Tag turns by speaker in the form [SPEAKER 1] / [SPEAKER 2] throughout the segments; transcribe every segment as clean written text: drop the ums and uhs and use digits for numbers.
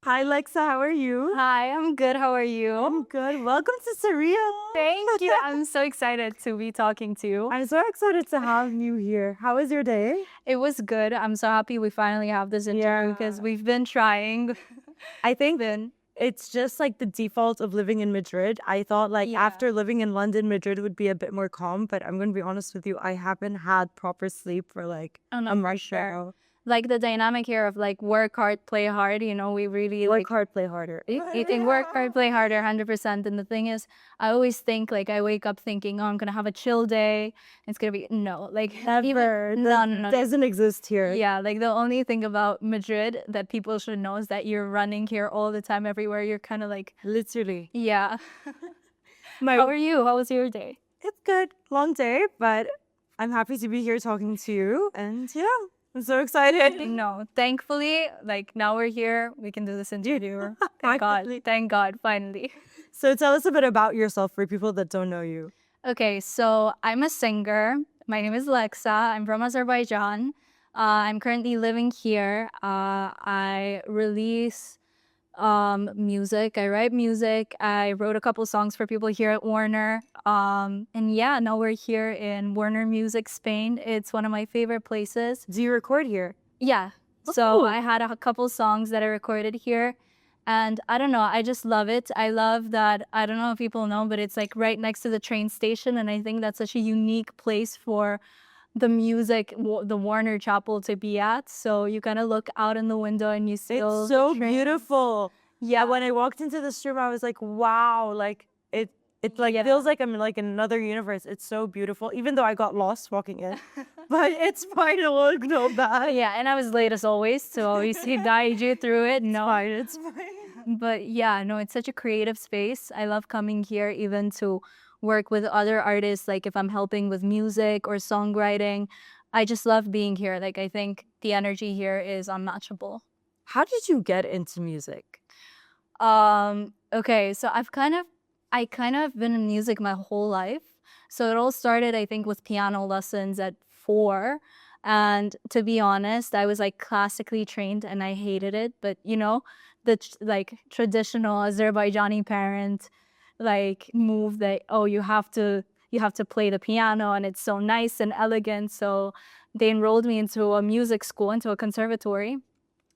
[SPEAKER 1] Hi, Lexa. How are you?
[SPEAKER 2] Hi, I'm good. How are you?
[SPEAKER 1] I'm good. Welcome to Surreal.
[SPEAKER 2] Thank you. I'm so excited to be talking to you.
[SPEAKER 1] I'm so excited to have you here. How was your day?
[SPEAKER 2] It was good. I'm so happy we finally have this interview because we've been trying.
[SPEAKER 1] I think
[SPEAKER 2] Then
[SPEAKER 1] it's just like the default of living in Madrid. I thought after living in London, Madrid would be a bit more calm, but I'm going to be honest with you. I haven't had proper sleep for
[SPEAKER 2] Oh, no,
[SPEAKER 1] a
[SPEAKER 2] for
[SPEAKER 1] month
[SPEAKER 2] sure.
[SPEAKER 1] now.
[SPEAKER 2] Like the dynamic here of like work hard, play hard, we really
[SPEAKER 1] Work hard, play harder.
[SPEAKER 2] eating work hard, play harder, 100%. And the thing is, I always think like I wake up thinking, oh, I'm gonna have a chill day. It's gonna be no, like
[SPEAKER 1] Never.
[SPEAKER 2] no.
[SPEAKER 1] Doesn't exist here.
[SPEAKER 2] Yeah, like the only thing about Madrid that people should know is that you're running here all the time, everywhere. You're kind of like,
[SPEAKER 1] Literally.
[SPEAKER 2] yeah. How are you? How was your day?
[SPEAKER 1] It's good. Long day, but I'm happy to be here talking to you. And yeah, I'm so excited.
[SPEAKER 2] No, thankfully, like now we're here. We can do this interview. Thank God.
[SPEAKER 1] Finally.
[SPEAKER 2] Thank God, finally.
[SPEAKER 1] So tell us a bit about yourself for people that don't know you.
[SPEAKER 2] Okay, so I'm a singer. My name is Lexa. I'm from Azerbaijan. I'm currently living here. I release music. I write music. I wrote a couple songs for people here at Warner. And yeah, now we're here in Warner Music, Spain. It's one of my favorite places.
[SPEAKER 1] Do you record here?
[SPEAKER 2] Yeah. So
[SPEAKER 1] Ooh.
[SPEAKER 2] I had a couple songs that I recorded here. And I don't know, I just love it. I love that, I don't know if people know, but it's like right next to the train station. And I think that's such a unique place for the music, the Warner Chapel to be at. So you kind of look out in the window and you see
[SPEAKER 1] It's so beautiful.
[SPEAKER 2] Yeah.
[SPEAKER 1] When I walked into this room, I was like, wow, like it feels like I'm like in another universe. It's so beautiful, even though I got lost walking in. But it's fine, it won't go bad.
[SPEAKER 2] Yeah, and I was late as always, so obviously guide you through it. No,
[SPEAKER 1] It's fine.
[SPEAKER 2] but yeah, no, it's such a creative space. I love coming here even to work with other artists, like if I'm helping with music or songwriting. I just love being here. Like I think the energy here is unmatchable.
[SPEAKER 1] How did you get into music?
[SPEAKER 2] Okay, so I kind of been in music my whole life. So it all started, I think, with piano lessons at 4. And to be honest, I was like classically trained and I hated it. But the like traditional Azerbaijani parent like move that, oh, you have to play the piano and it's so nice and elegant. So they enrolled me into a music school, into a conservatory.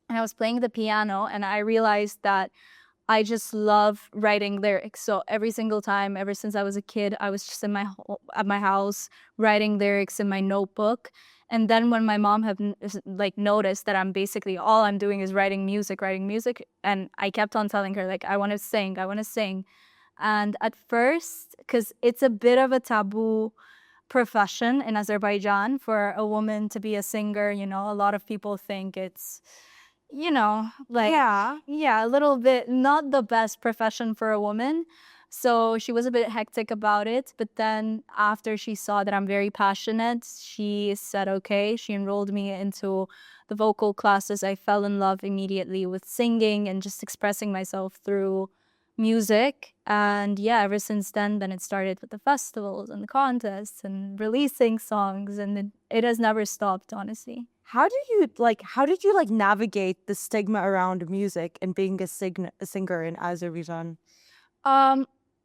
[SPEAKER 2] And I was playing the piano and I realized that I just love writing lyrics. So every single time, ever since I was a kid, I was just at my house writing lyrics in my notebook. And then when my mom had like noticed that I'm basically all I'm doing is writing music, and I kept on telling her like I want to sing. And at first, because it's a bit of a taboo profession in Azerbaijan for a woman to be a singer, a lot of people think it's like, yeah, a little bit not the best profession for a woman. So she was a bit hectic about it. But then after she saw that I'm very passionate, she said, okay, she enrolled me into the vocal classes. I fell in love immediately with singing and just expressing myself through music. And yeah, ever since then it started with the festivals and the contests and releasing songs, and it has never stopped, honestly.
[SPEAKER 1] How did you navigate the stigma around music and being a singer in Azerbaijan?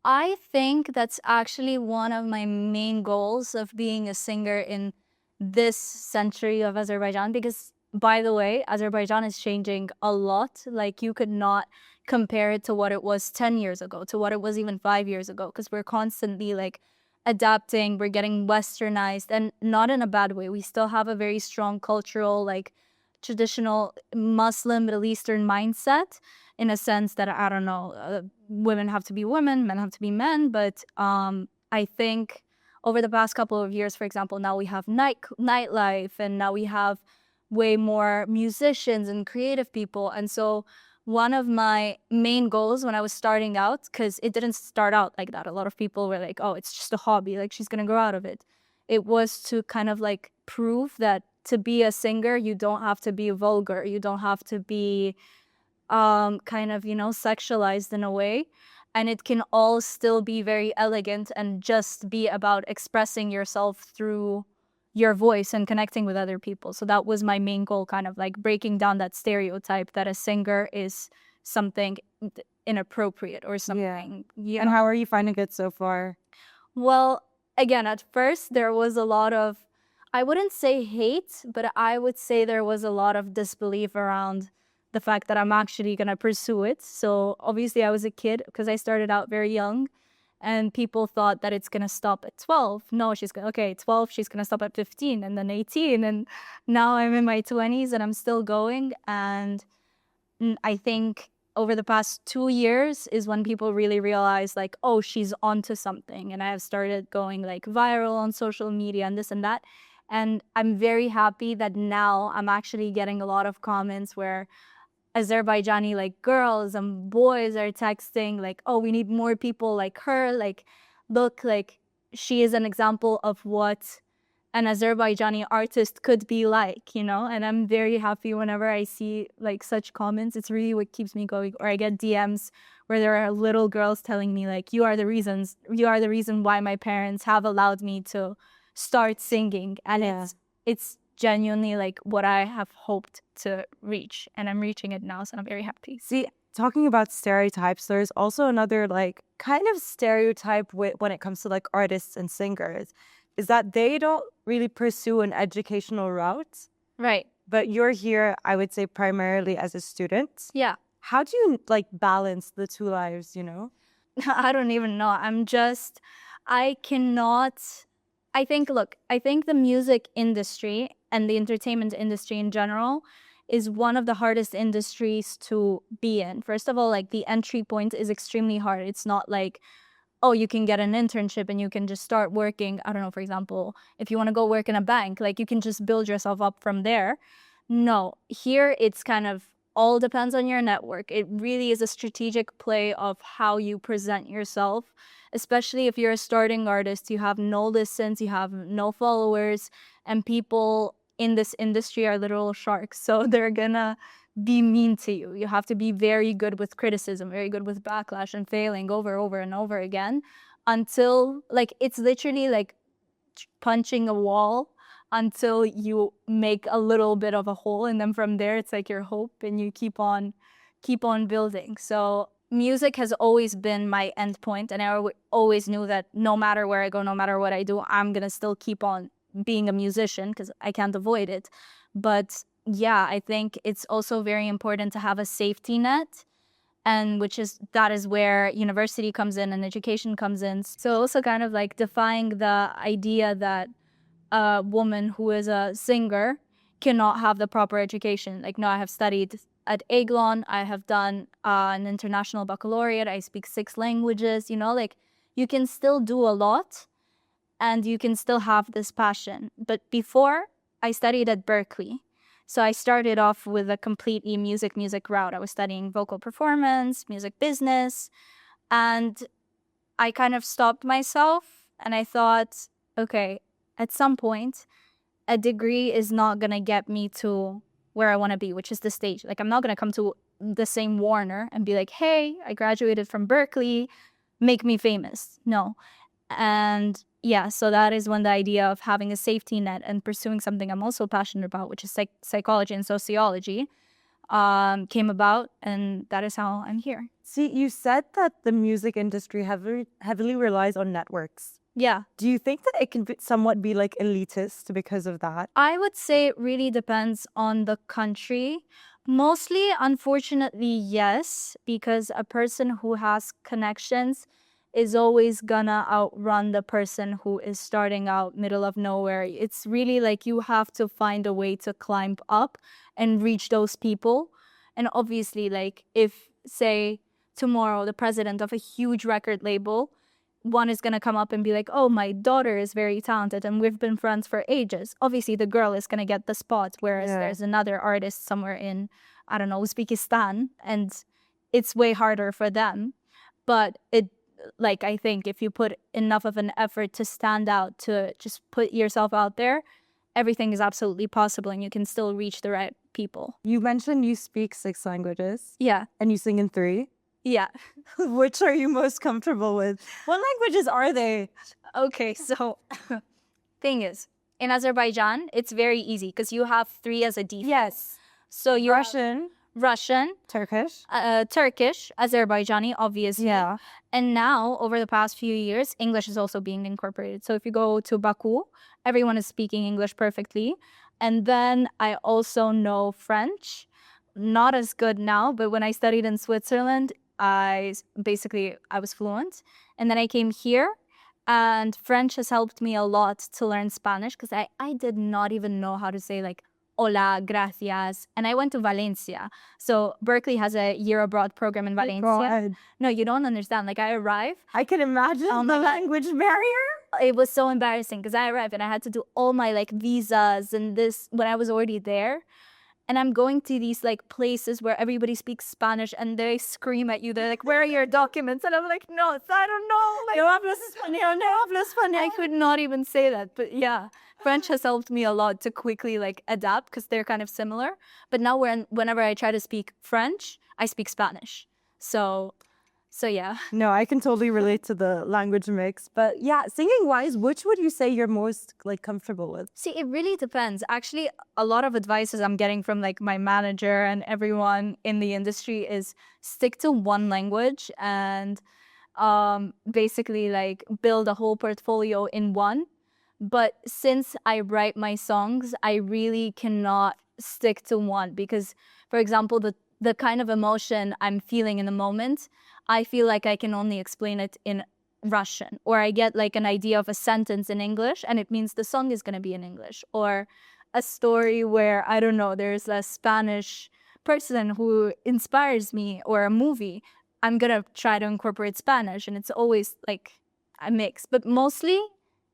[SPEAKER 2] I think that's actually one of my main goals of being a singer in this century of Azerbaijan, because by the way, Azerbaijan is changing a lot. Like you could not compare it to what it was 10 years ago, to what it was even 5 years ago, because we're constantly like adapting, we're getting westernized, and not in a bad way. We still have a very strong cultural, like traditional Muslim Middle Eastern mindset, in a sense that, I don't know, women have to be women, men have to be men. But I think over the past couple of years, for example, now we have nightlife, and now we have way more musicians and creative people. And so one of my main goals when I was starting out, because it didn't start out like that. A lot of people were like, oh, it's just a hobby, like she's gonna grow out of it. It was to kind of like prove that to be a singer, you don't have to be vulgar. You don't have to be kind of, sexualized in a way. And it can all still be very elegant and just be about expressing yourself through your voice and connecting with other people. So that was my main goal, kind of like breaking down that stereotype that a singer is something inappropriate or something. You
[SPEAKER 1] And
[SPEAKER 2] know?
[SPEAKER 1] how are you finding it so far?
[SPEAKER 2] Well, again, at first there was a lot of, I wouldn't say hate, but I would say there was a lot of disbelief around the fact that I'm actually going to pursue it. So obviously I was a kid because I started out very young, and people thought that it's going to stop at 12. No, she's going, okay, 12, she's going to stop at 15 and then 18. And now I'm in my 20s and I'm still going. And I think over the past 2 years is when people really realize like, oh, she's onto something. And I have started going like viral on social media and this and that. And I'm very happy that now I'm actually getting a lot of comments where Azerbaijani like girls and boys are texting like, oh, we need more people like her. Like, look, like she is an example of what an Azerbaijani artist could be like, you know? And I'm very happy whenever I see like such comments. It's really what keeps me going. Or I get DMs where there are little girls telling me like, you are the reason why my parents have allowed me to start singing. And it's genuinely like what I have hoped to reach, and I'm reaching it now, so I'm very happy.
[SPEAKER 1] See, talking about stereotypes, there's also another like kind of stereotype when it comes to like artists and singers, is that they don't really pursue an educational route.
[SPEAKER 2] Right.
[SPEAKER 1] But you're here, I would say, primarily as a student.
[SPEAKER 2] Yeah.
[SPEAKER 1] How do you like balance the two lives, you know?
[SPEAKER 2] I don't even know. I cannot, I think the music industry and the entertainment industry in general is one of the hardest industries to be in. First of all, like the entry point is extremely hard. It's not like, oh, you can get an internship and you can just start working. I don't know, for example, if you want to go work in a bank, like you can just build yourself up from there. No, here it's kind of all depends on your network. It really is a strategic play of how you present yourself, especially if you're a starting artist. You have no listens, you have no followers, and people in this industry are literal sharks. So they're gonna be mean to you. You have to be very good with criticism, very good with backlash and failing over and over again until like it's literally like punching a wall until you make a little bit of a hole, and then from there it's like your hope and you keep on building. So music has always been my end point, and I always knew that no matter where I go, no matter what I do, I'm gonna still keep on being a musician because I can't avoid it. But yeah, I think it's also very important to have a safety net, and that is where university comes in and education comes in. So also kind of like defying the idea that a woman who is a singer cannot have the proper education. Like, no, I have studied at Eglon, I have done an international baccalaureate, I speak 6 languages, you know, like you can still do a lot and you can still have this passion. But before, I studied at Berkeley. So I started off with a completely music route. I was studying vocal performance, music business, and I kind of stopped myself and I thought, okay, at some point, a degree is not going to get me to where I want to be, which is the stage. Like, I'm not going to come to the same Warner and be like, hey, I graduated from Berkeley, make me famous. No. And yeah, so that is when the idea of having a safety net and pursuing something I'm also passionate about, which is psychology and sociology, came about, and that is how I'm here.
[SPEAKER 1] See, you said that the music industry heavily relies on networks.
[SPEAKER 2] Yeah.
[SPEAKER 1] Do you think that it can somewhat be like elitist because of that?
[SPEAKER 2] I would say it really depends on the country. Mostly, unfortunately, yes, because a person who has connections is always gonna outrun the person who is starting out middle of nowhere. It's really like you have to find a way to climb up and reach those people. And obviously, like if, say, tomorrow the president of a huge record label, one is gonna come up and be like, oh, my daughter is very talented and we've been friends for ages. Obviously, the girl is gonna get the spot, whereas there's another artist somewhere in, I don't know, Uzbekistan, and it's way harder for them. But like, I think if you put enough of an effort to stand out, to just put yourself out there, everything is absolutely possible and you can still reach the right people.
[SPEAKER 1] You mentioned you speak 6 languages.
[SPEAKER 2] Yeah.
[SPEAKER 1] And you sing in 3.
[SPEAKER 2] Yeah.
[SPEAKER 1] Which are you most comfortable with? What languages are they?
[SPEAKER 2] Okay, so thing is, in Azerbaijan, it's very easy because you have 3 as a default.
[SPEAKER 1] Yes.
[SPEAKER 2] So you
[SPEAKER 1] Russian.
[SPEAKER 2] Russian,
[SPEAKER 1] Turkish.
[SPEAKER 2] Turkish, Azerbaijani, obviously.
[SPEAKER 1] Yeah.
[SPEAKER 2] And now, over the past few years, English is also being incorporated. So if you go to Baku, everyone is speaking English perfectly. And then I also know French. Not as good now, but when I studied in Switzerland, I was fluent. And then I came here, and French has helped me a lot to learn Spanish because I did not even know how to say like hola, gracias. And I went to Valencia. So Berkeley has a year abroad program in Valencia.
[SPEAKER 1] God.
[SPEAKER 2] No, you don't understand. Like I arrived.
[SPEAKER 1] I can imagine
[SPEAKER 2] Oh
[SPEAKER 1] the
[SPEAKER 2] my God.
[SPEAKER 1] language barrier.
[SPEAKER 2] It was so embarrassing because I arrived and I had to do all my like visas and this when I was already there. And I'm going to these like places where everybody speaks Spanish and they scream at you. They're like, "Where are your documents?" And I'm like, "No, I don't know." Like,
[SPEAKER 1] No hablas español, no hablas español.
[SPEAKER 2] I could not even say that. But yeah, French has helped me a lot to quickly like adapt because they're kind of similar. But now whenever I try to speak French, I speak Spanish. So yeah.
[SPEAKER 1] No, I can totally relate to the language mix. But yeah, singing wise, which would you say you're most like comfortable with?
[SPEAKER 2] See, it really depends. Actually, a lot of advices I'm getting from like my manager and everyone in the industry is stick to one language and basically like build a whole portfolio in one. But since I write my songs, I really cannot stick to one because, for example, the kind of emotion I'm feeling in the moment, I feel like I can only explain it in Russian, or I get like an idea of a sentence in English and it means the song is going to be in English, or a story where, I don't know, there's a Spanish person who inspires me, or a movie. I'm going to try to incorporate Spanish, and it's always like a mix, but mostly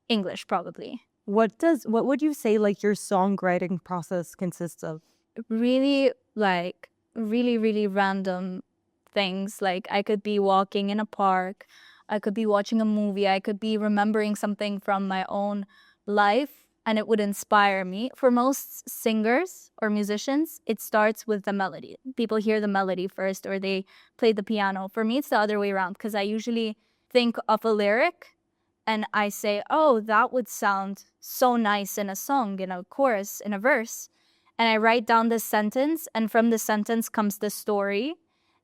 [SPEAKER 2] English probably.
[SPEAKER 1] What would you say like your songwriting process consists of?
[SPEAKER 2] Really like really random things. Like I could be walking in a park, I could be watching a movie, I could be remembering something from my own life and it would inspire me. For most singers or musicians, it starts with the melody. People hear the melody first or they play the piano. For me, it's the other way around because I usually think of a lyric and I say, oh, that would sound so nice in a song, in a chorus, in a verse. And I write down this sentence, and from the sentence comes the story.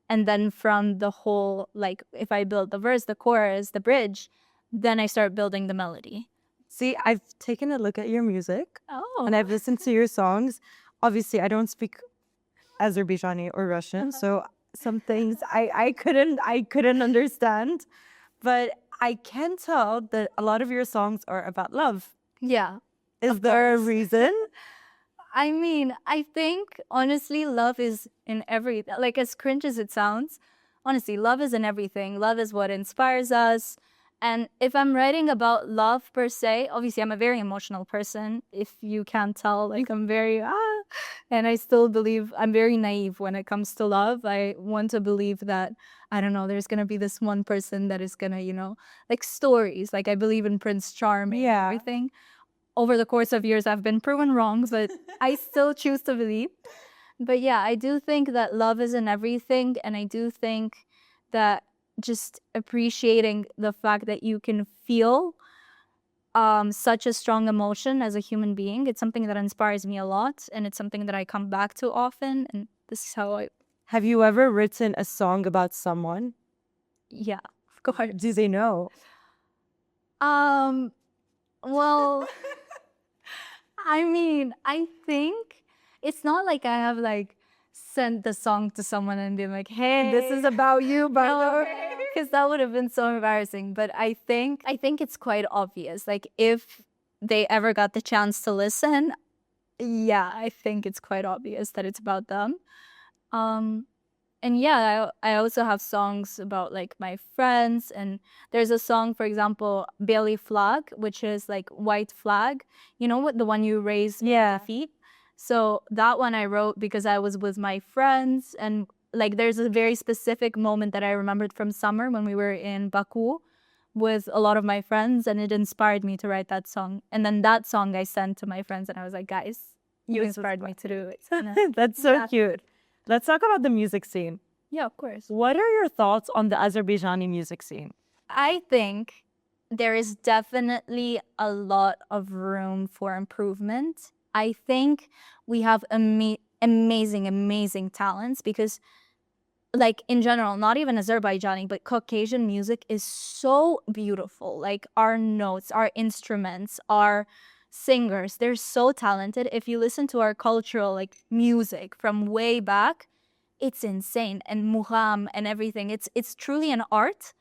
[SPEAKER 2] And then from the whole, like if I build the verse, the chorus, the bridge, then I start building the melody.
[SPEAKER 1] See, I've taken a look at your music
[SPEAKER 2] Oh.
[SPEAKER 1] and I've listened to your songs. Obviously, I don't speak Azerbaijani or Russian, so some things I couldn't understand. But I can tell that a lot of your songs are about love.
[SPEAKER 2] Yeah.
[SPEAKER 1] Is there a reason?
[SPEAKER 2] I mean, I think honestly, love is in everything. Like as cringe as it sounds, honestly, love is in everything. Love is what inspires us. And if I'm writing about love per se, obviously I'm a very emotional person. If you can't tell, like I'm very and I still believe I'm very naive when it comes to love. I want to believe that, I don't know, there's gonna be this one person that is gonna, like stories. Like I believe in Prince Charming and everything. Over the course of years, I've been proven wrong, but I still choose to believe. But yeah, I do think that love is in everything. And I do think that just appreciating the fact that you can feel such a strong emotion as a human being, it's something that inspires me a lot. And it's something that I come back to often. And this is how I...
[SPEAKER 1] Have you ever written a song about someone?
[SPEAKER 2] Yeah, of course.
[SPEAKER 1] Do they know?
[SPEAKER 2] Well... I mean, I think it's not like I have like sent the song to someone and been like, hey,
[SPEAKER 1] This is about you, but
[SPEAKER 2] because that would have been so embarrassing. But I think it's quite obvious. Like if they ever got the chance to listen, yeah, I think it's quite obvious that it's about them. And yeah, I also have songs about like my friends, and there's a song, for example, Belly Flag, which is like white flag. You know what, the one you raise with the feet? So that one I wrote because I was with my friends, and like there's a very specific moment that I remembered from summer when we were in Baku with a lot of my friends, and it inspired me to write that song. And then that song I sent to my friends and I was like, guys, you inspired me to do it.
[SPEAKER 1] That's so cute. Let's talk about the music scene.
[SPEAKER 2] Yeah, of course.
[SPEAKER 1] What are your thoughts on the Azerbaijani music scene?
[SPEAKER 2] I think there is definitely a lot of room for improvement. I think we have amazing, amazing talents, because like in general, not even Azerbaijani, but Caucasian music is so beautiful. Like our notes, our instruments, our singers, they're so talented. If you listen to our cultural like music from way back, it's insane. And mugham and everything, it's truly an art.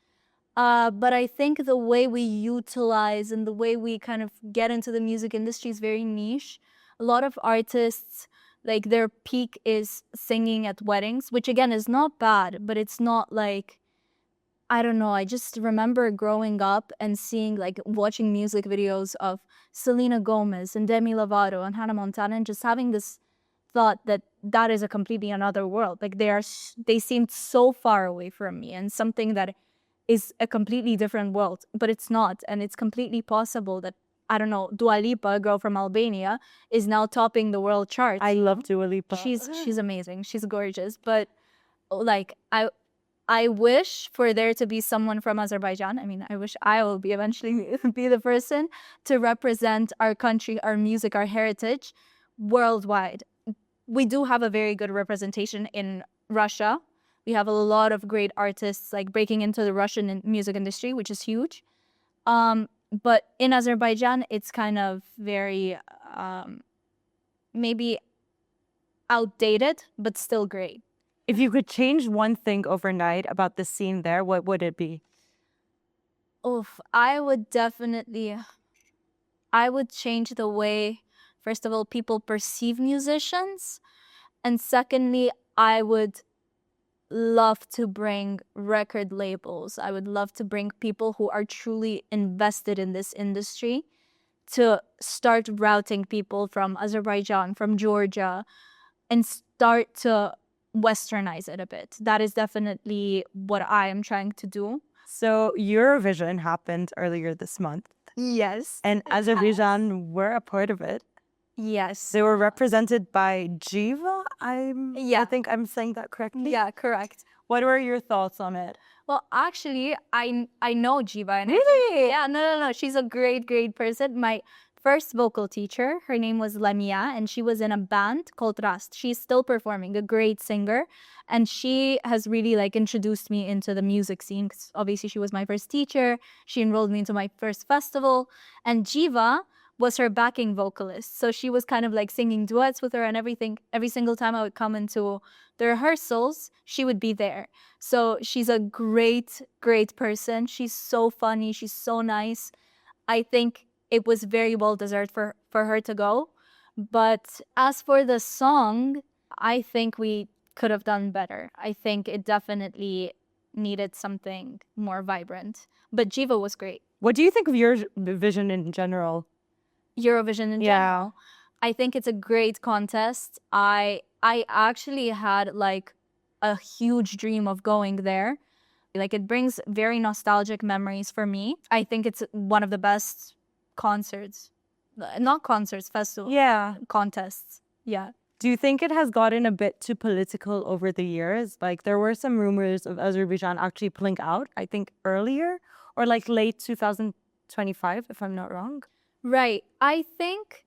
[SPEAKER 2] But I think the way we utilize and the way we kind of get into the music industry is very niche. A lot of artists, like their peak is singing at weddings, which again is not bad, but it's not like, I don't know. I just remember growing up and seeing, like, watching music videos of Selena Gomez and Demi Lovato and Hannah Montana, and just having this thought that that is a completely another world. Like they seemed so far away from me, and something that is a completely different world, but it's not. And it's completely possible that, I don't know, Dua Lipa, a girl from Albania, is now topping the world charts.
[SPEAKER 1] I love Dua Lipa.
[SPEAKER 2] She's amazing. She's gorgeous. But like I wish for there to be someone from Azerbaijan. I mean, I wish I will be eventually be the person to represent our country, our music, our heritage worldwide. We do have a very good representation in Russia. We have a lot of great artists like breaking into the Russian music industry, which is huge. But in Azerbaijan, it's kind of very maybe outdated, but still great.
[SPEAKER 1] If you could change one thing overnight about the scene there, what would it be?
[SPEAKER 2] Oof, I would change the way, first of all, people perceive musicians. And secondly, I would love to bring record labels. I would love to bring people who are truly invested in this industry to start routing people from Azerbaijan, from Georgia, and start to westernize it a bit. That is definitely what I am trying to do.
[SPEAKER 1] So Eurovision happened earlier this month.
[SPEAKER 2] Yes.
[SPEAKER 1] And Azerbaijan were a part of it.
[SPEAKER 2] Yes.
[SPEAKER 1] They were represented by Jiva. I
[SPEAKER 2] Yeah.
[SPEAKER 1] think I'm saying that correctly.
[SPEAKER 2] Yeah, correct.
[SPEAKER 1] What were your thoughts on it?
[SPEAKER 2] Well, actually, I know Jiva. And
[SPEAKER 1] Really?
[SPEAKER 2] Yeah, no. She's a great, great person. My first vocal teacher, her name was Lamia, and she was in a band called Rast. She's still performing, a great singer. And she has really like introduced me into the music scene, 'cause obviously she was my first teacher. She enrolled me into my first festival. And Jiva was her backing vocalist. So she was kind of like singing duets with her and everything. Every single time I would come into the rehearsals, she would be there. So she's a great, great person. She's so funny. She's so nice. I think it was very well deserved for her to go. But as for the song, I think we could have done better. I think it definitely needed something more vibrant. But Jiva was great.
[SPEAKER 1] What do you think of Eurovision in general?
[SPEAKER 2] Eurovision in general. I think it's a great contest. I actually had like a huge dream of going there. Like it brings very nostalgic memories for me. I think it's one of the best concerts. Not concerts, festivals.
[SPEAKER 1] Yeah.
[SPEAKER 2] Contests. Yeah.
[SPEAKER 1] Do you think it has gotten a bit too political over the years? Like there were some rumors of Azerbaijan actually pulling out, I think earlier or like late 2025, if I'm not wrong.
[SPEAKER 2] Right. I think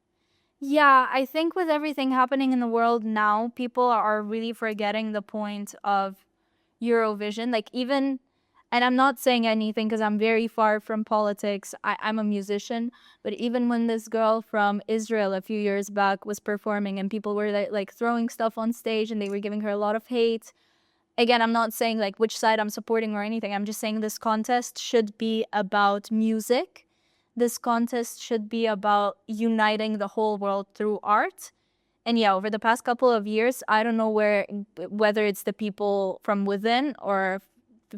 [SPEAKER 2] with everything happening in the world now, people are really forgetting the point of Eurovision. Like even, and I'm not saying anything because I'm very far from politics. I'm a musician. But even when this girl from Israel a few years back was performing and people were like throwing stuff on stage and they were giving her a lot of hate. Again, I'm not saying like which side I'm supporting or anything. I'm just saying this contest should be about music. This contest should be about uniting the whole world through art. And yeah, over the past couple of years, I don't know whether it's the people from within or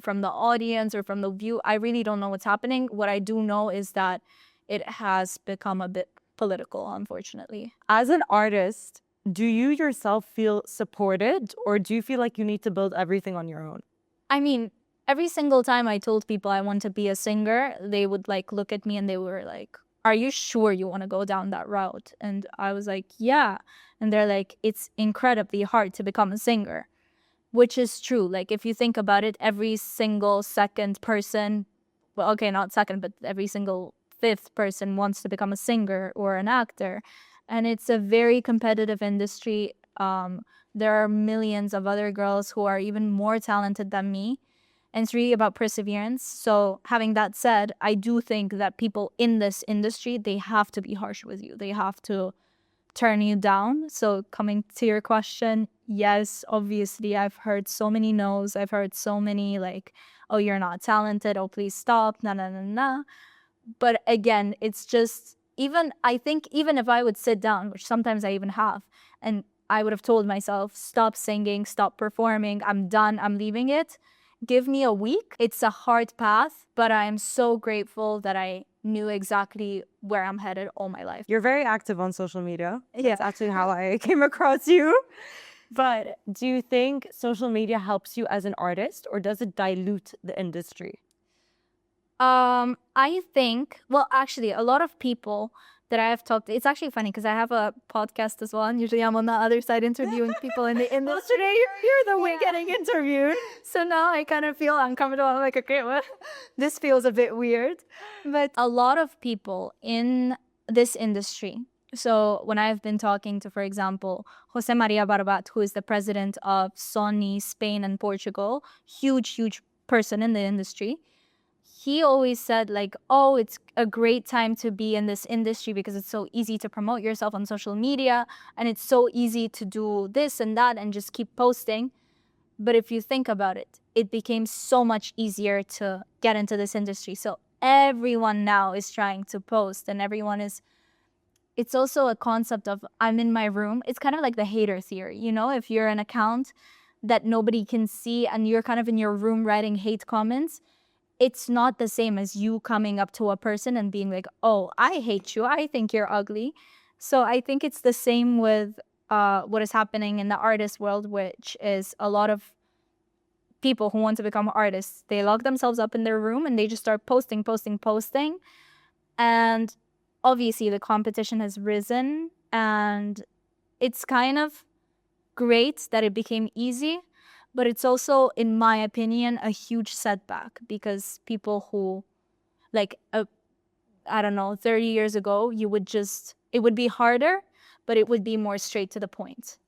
[SPEAKER 2] from the audience or from the view, I really don't know what's happening. What I do know is that it has become a bit political, unfortunately.
[SPEAKER 1] As an artist, do you yourself feel supported or do you feel like you need to build everything on your own?
[SPEAKER 2] I mean, every single time I told people I want to be a singer, they would like look at me and they were like, are you sure you want to go down that route? And I was like, yeah. And they're like, it's incredibly hard to become a singer, which is true. Like, if you think about it, every single second person, well, okay, not second, but every single fifth person wants to become a singer or an actor. And it's a very competitive industry. There are millions of other girls who are even more talented than me. And it's really about perseverance. So having that said, I do think that people in this industry, they have to be harsh with you. They have to turn you down. So coming to your question, yes, obviously I've heard so many no's. I've heard so many like, oh, you're not talented. Oh, please stop. Nah, nah, nah, nah. But again, it's just I think even if I would sit down, which sometimes I even have, and I would have told myself, stop singing, stop performing, I'm done, I'm leaving it. Give me a week. It's a hard path, but I am so grateful that I knew exactly where I'm headed all my life.
[SPEAKER 1] You're very active on social media.
[SPEAKER 2] Yeah.
[SPEAKER 1] That's actually how I came across you. But do you think social media helps you as an artist, or does it dilute the industry?
[SPEAKER 2] I think, well, actually, a lot of people that I have talked to, it's actually funny because I have a podcast as well, and usually I'm on the other side interviewing people in the industry.
[SPEAKER 1] Well, today you're the one getting interviewed.
[SPEAKER 2] So now I kind of feel uncomfortable. I'm like, okay, well, this feels a bit weird. But a lot of people in this industry, so when I've been talking to, for example, Jose Maria Barbat, who is the president of Sony Spain and Portugal, huge person in the industry, he always said like, oh, it's a great time to be in this industry because it's so easy to promote yourself on social media and it's so easy to do this and that and just keep posting. But if you think about it, it became so much easier to get into this industry. So everyone now is trying to post and it's also a concept of I'm in my room. It's kind of like the hater theory, you know, if you're an account that nobody can see and you're kind of in your room writing hate comments, it's not the same as you coming up to a person and being like, oh, I hate you. I think you're ugly. So I think it's the same with what is happening in the artist world, which is a lot of people who want to become artists. They lock themselves up in their room and they just start posting. And obviously the competition has risen and it's kind of great that it became easy. But it's also, in my opinion, a huge setback because people who, like, I don't know, 30 years ago, it would be harder, but it would be more straight to the point.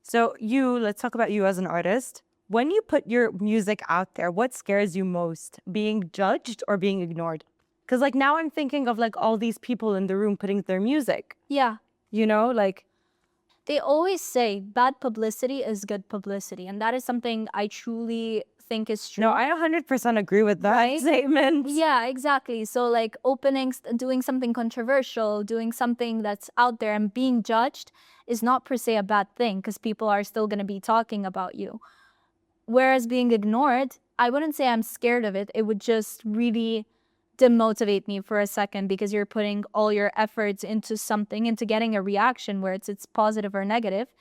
[SPEAKER 1] So let's talk about you as an artist. When you put your music out there, what scares you most? Being judged or being ignored? Because like now I'm thinking of like all these people in the room putting their music.
[SPEAKER 2] Yeah.
[SPEAKER 1] You know, like
[SPEAKER 2] they always say bad publicity is good publicity. And that is something I truly think is true.
[SPEAKER 1] No, I 100% agree with that statement.
[SPEAKER 2] Yeah, exactly. So like doing something controversial, doing something that's out there and being judged is not per se a bad thing because people are still going to be talking about you. Whereas being ignored, I wouldn't say I'm scared of it. It would just really demotivate me for a second because you're putting all your efforts into something, into getting a reaction where it's positive or negative.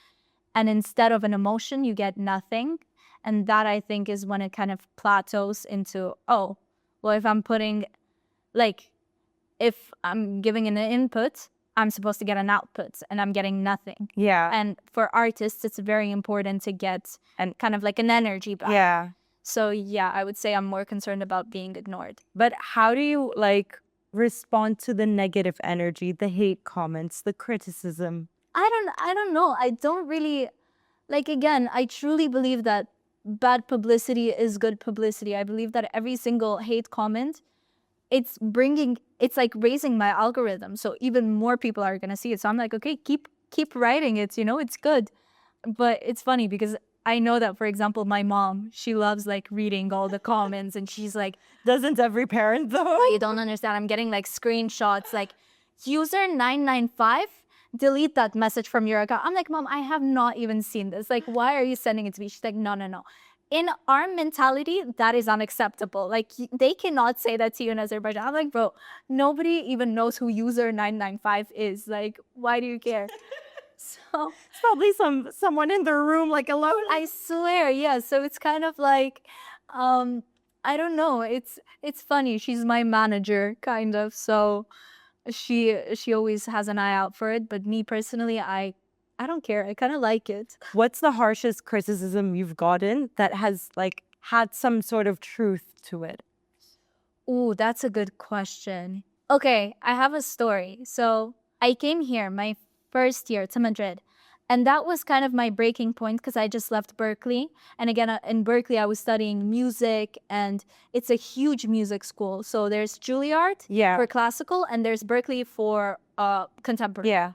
[SPEAKER 2] And instead of an emotion, you get nothing. And that I think is when it kind of plateaus into, oh, well, if I'm giving an input, I'm supposed to get an output and I'm getting nothing.
[SPEAKER 1] Yeah.
[SPEAKER 2] And for artists, it's very important to get kind of like an energy back.
[SPEAKER 1] Yeah.
[SPEAKER 2] So yeah, I would say I'm more concerned about being ignored.
[SPEAKER 1] But how do you like respond to the negative energy, the hate comments, the criticism?
[SPEAKER 2] I don't know. I don't really, like, again, I truly believe that bad publicity is good publicity. I believe that every single hate comment, it's like raising my algorithm. So even more people are going to see it. So I'm like, okay, keep writing it, you know, it's good. But it's funny because I know that, for example, my mom, she loves like reading all the comments and she's like,
[SPEAKER 1] doesn't every parent though?
[SPEAKER 2] You don't understand. I'm getting like screenshots like user 995, delete that message from your account. I'm like, Mom, I have not even seen this. Like, why are you sending it to me? She's like, no. In our mentality, that is unacceptable. Like, they cannot say that to you in Azerbaijan. I'm like, bro, nobody even knows who user 995 is. Like, why do you care? So
[SPEAKER 1] it's probably someone in their room, like alone.
[SPEAKER 2] I swear, yeah. So it's kind of like, I don't know. It's funny. She's my manager, kind of. So she always has an eye out for it. But me personally, I don't care. I kind of like it.
[SPEAKER 1] What's the harshest criticism you've gotten that has like had some sort of truth to it?
[SPEAKER 2] Ooh, that's a good question. Okay, I have a story. So I came here my first year to Madrid, And that was kind of my breaking point because I just left Berkeley. And again, in Berkeley, I was studying music, and it's a huge music school. So there's Juilliard for classical, and there's Berkeley for contemporary.
[SPEAKER 1] Yeah.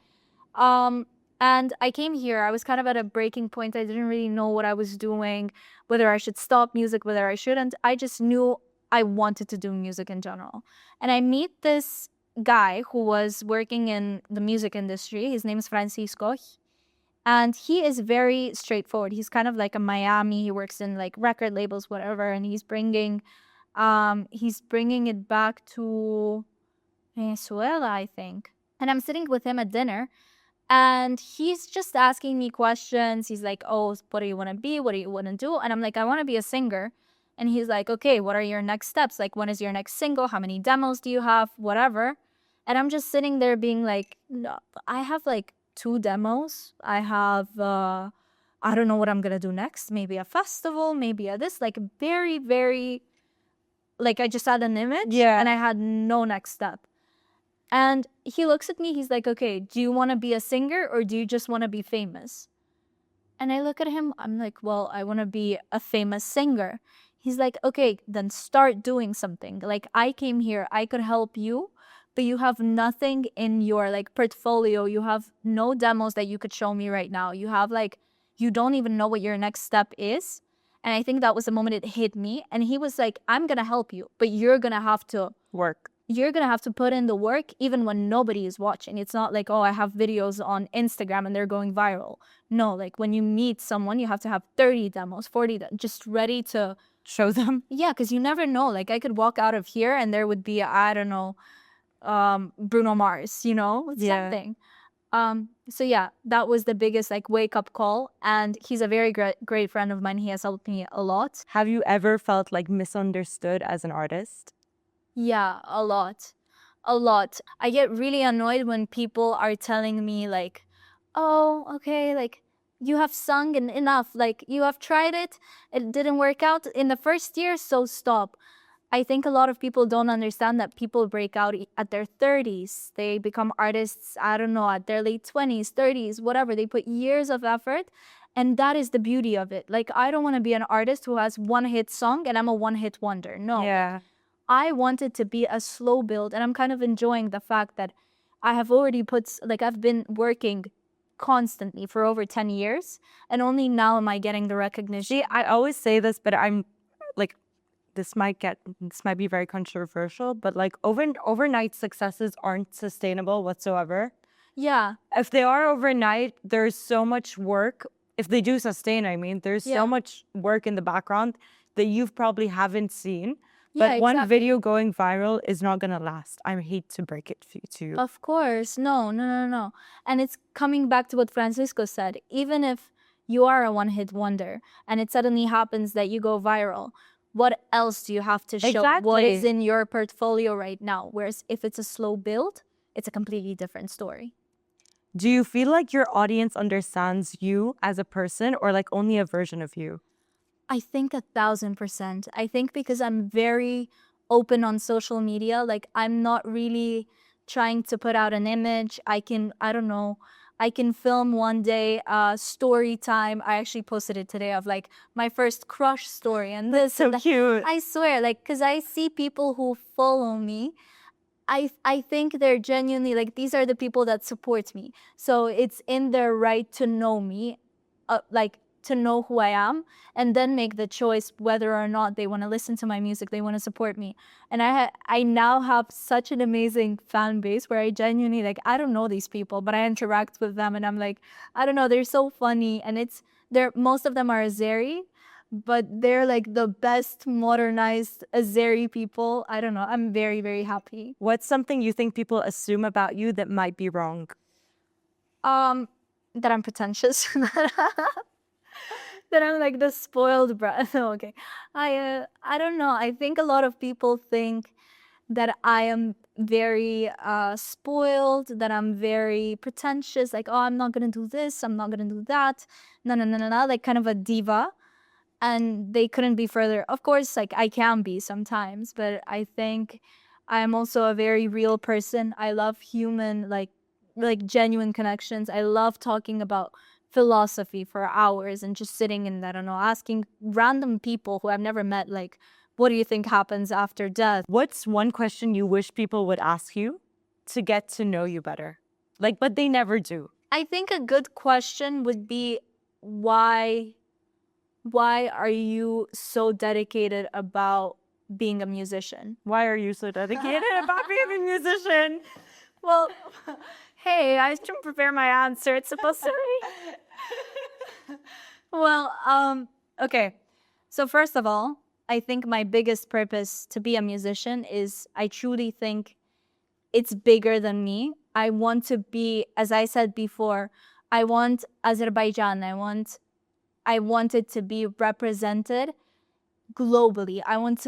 [SPEAKER 2] And I came here, I was kind of at a breaking point. I didn't really know what I was doing, whether I should stop music, whether I shouldn't. I just knew I wanted to do music in general. And I meet this guy who was working in the music industry. His name is Francisco. And he is very straightforward. He's kind of like a Miami. He works in like record labels, whatever. And he's bringing it back to Venezuela, I think. And I'm sitting with him at dinner, and he's just asking me questions. He's like, oh, what do you want to be? What do you want to do? And I'm like, I want to be a singer. And he's like, okay, what are your next steps? Like, when is your next single? How many demos do you have? Whatever. And I'm just sitting there being like, no, I have like 2 demos. I have, I don't know what I'm going to do next. Maybe a festival, maybe a this, like very, very, like I just had an image and I had no next step. And he looks at me, he's like, okay, do you want to be a singer or do you just want to be famous? And I look at him, I'm like, well, I want to be a famous singer. He's like, okay, then start doing something. Like, I came here, I could help you, but you have nothing in your like portfolio. You have no demos that you could show me right now. You have like, you don't even know what your next step is. And I think that was the moment it hit me. And he was like, I'm going to help you, but you're going to have to
[SPEAKER 1] work.
[SPEAKER 2] You're going to have to put in the work even when nobody is watching. It's not like, oh, I have videos on Instagram and they're going viral. No, like when you meet someone, you have to have 30 demos, 40, just ready to
[SPEAKER 1] show them.
[SPEAKER 2] Yeah, because you never know. Like I could walk out of here and there would be, I don't know, Bruno Mars, you know, something. So yeah, that was the biggest like wake up call. And he's a very great friend of mine. He has helped me a lot.
[SPEAKER 1] Have you ever felt like misunderstood as an artist?
[SPEAKER 2] Yeah, a lot. A lot. I get really annoyed when people are telling me like, oh, okay, like you have sung and enough, like you have tried it, it didn't work out in the first year, so stop. I think a lot of people don't understand that people break out at their 30s. They become artists, I don't know, at their late 20s, 30s, whatever. They put years of effort, and that is the beauty of it. Like, I don't want to be an artist who has one hit song and I'm a one hit wonder. No.
[SPEAKER 1] Yeah.
[SPEAKER 2] I wanted to be a slow build, and I'm kind of enjoying the fact that I have already I've been working constantly for over 10 years, and only now am I getting the recognition.
[SPEAKER 1] See, I always say this, but I'm like, this might be very controversial, but like overnight successes aren't sustainable whatsoever.
[SPEAKER 2] Yeah.
[SPEAKER 1] If they are overnight, there's so much work. If they do sustain, I mean, there's so much work in the background that you probably haven't seen. But one video going viral is not going to last. I hate to break it to you.
[SPEAKER 2] Of course. No. And it's coming back to what Francisco said. Even if you are a one-hit wonder and it suddenly happens that you go viral, what else do you have to show?
[SPEAKER 1] Exactly.
[SPEAKER 2] What is in your portfolio right now? Whereas if it's a slow build, it's a completely different story.
[SPEAKER 1] Do you feel like your audience understands you as a person, or like only a version of you?
[SPEAKER 2] I think 1,000%. I think because I'm very open on social media, like I'm not really trying to put out an image. I can film one day story time. I actually posted it today of like my first crush story and this.
[SPEAKER 1] So cute.
[SPEAKER 2] I swear, like, because I see people who follow me, I think they're genuinely like, these are the people that support me. So it's in their right to know me, to know who I am, and then make the choice whether or not they want to listen to my music, they want to support me. And I now have such an amazing fan base where I genuinely, like, I don't know these people, but I interact with them and I'm like, I don't know, they're so funny. And most of them are Azeri, but they're like the best modernized Azeri people. I don't know, I'm very, very happy.
[SPEAKER 1] What's something you think people assume about you that might be wrong?
[SPEAKER 2] That I'm pretentious. That I'm like the spoiled brat. Okay. I don't know. I think a lot of people think that I am very spoiled, that I'm very pretentious, like, oh, I'm not gonna do this, I'm not gonna do that. No, like kind of a diva. And they couldn't be further. Of course, like I can be sometimes, but I think I'm also a very real person. I love human, like genuine connections. I love talking about philosophy for hours and just sitting and, I don't know, asking random people who I've never met, like, what do you think happens after death?
[SPEAKER 1] What's one question you wish people would ask you to get to know you better? Like, but they never do.
[SPEAKER 2] I think a good question would be, why are you so dedicated about being a musician?
[SPEAKER 1] Why are you so dedicated about being a musician?
[SPEAKER 2] Well, hey, I should prepare my answer. It's supposed to be. Well, okay. So first of all, I think my biggest purpose to be a musician is, I truly think it's bigger than me. I want to be, as I said before, I want Azerbaijan. I want it to be represented globally. I want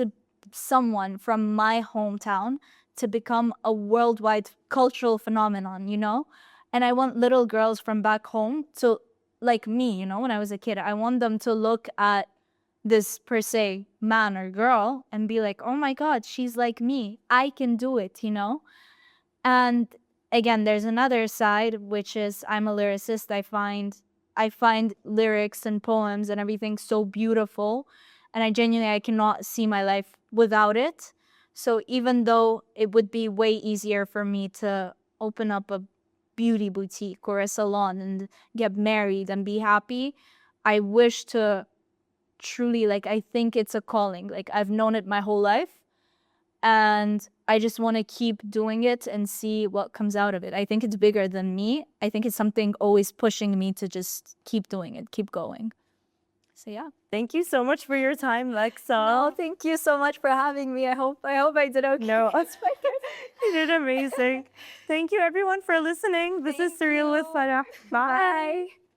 [SPEAKER 2] someone from my hometown to become a worldwide cultural phenomenon, you know? And I want little girls from back home to, like me, you know, when I was a kid, I want them to look at this, per se, man or girl and be like, oh my God, she's like me. I can do it, you know? And again, there's another side, which is I'm a lyricist. I find lyrics and poems and everything so beautiful, and I cannot see my life without it. So even though it would be way easier for me to open up a beauty boutique or a salon and get married and be happy, I wish to truly, like, I think it's a calling. Like, I've known it my whole life, and I just want to keep doing it and see what comes out of it. I think it's bigger than me. I think it's something always pushing me to just keep doing it, keep going. So yeah.
[SPEAKER 1] Thank you so much for your time, Lexa.
[SPEAKER 2] No, thank you so much for having me. I hope I did okay.
[SPEAKER 1] No, you did amazing. Thank you everyone for listening. This is Surreal with Farah. Bye.
[SPEAKER 2] Bye.